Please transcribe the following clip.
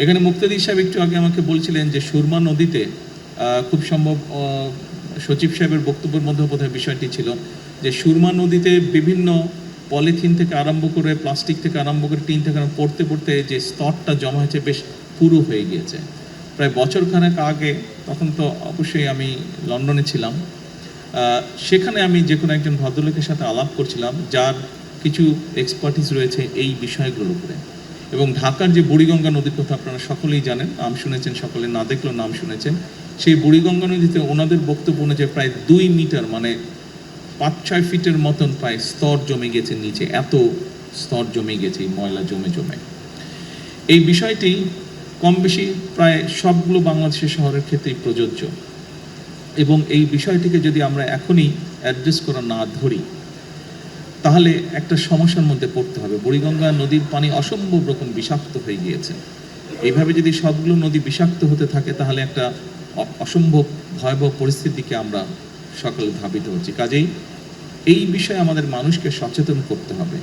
এখানে মুক্তাদির সাহেব একটু আগে আমাকে বলছিলেন যে সুরমা নদীতে খুব সম্ভব সচিব সাহেবের বক্তব্যের মধ্যে বোধহয় বিষয়টি ছিল যে সুরমা নদীতে বিভিন্ন পলিথিন থেকে আরম্ভ করে প্লাস্টিক থেকে আরম্ভ করে টিন থেকে পড়তে পড়তে যে স্তরটা জমা হয়েছে বেশ পুরু হয়ে গিয়েছে। প্রায় বছরখানেক আগে, তখন তো অবশ্যই আমি লন্ডনে ছিলাম, সেখানে আমি যে কোনো একজন ভদ্রলোকের সাথে আলাপ করছিলাম যার কিছু এক্সপার্টিস রয়েছে এই বিষয়গুলোর উপরে। এবং ঢাকার যে বুড়িগঙ্গা নদীর কথা আপনারা সকলেই জানেন, নাম শুনেছেন, সকলে না দেখলেও নাম শুনেছেন। সেই বুড়িগঙ্গা নদীতে ওনাদের বক্তব্য অনুযায়ী প্রায় 2 মিটার মানে 5-6 ফিটের মতন প্রায় স্তর জমে গেছে নিচে, এত স্তর জমে গেছে ময়লা জমে জমে। এই বিষয়টি কম বেশি প্রায় সবগুলো বাংলাদেশের শহরের ক্ষেত্রেই প্রযোজ্য, এবং এই বিষয়টিকে যদি আমরা এখনই অ্যাড্রেস করা না ধরি তাহলে একটা সমস্যার মধ্যে পড়তে হবে। বুড়িগঙ্গা নদীর পানি অসম্ভব রকম বিষাক্ত হয়ে গিয়েছে। এইভাবে যদি সবগুলো নদী বিষাক্ত হতে থাকে তাহলে একটা অসম্ভব ভয়াবহ পরিস্থিতিকে আমরা সকলে ধাবিত হচ্ছি। কাজেই এই বিষয়ে আমাদের মানুষকে সচেতন করতে হবে।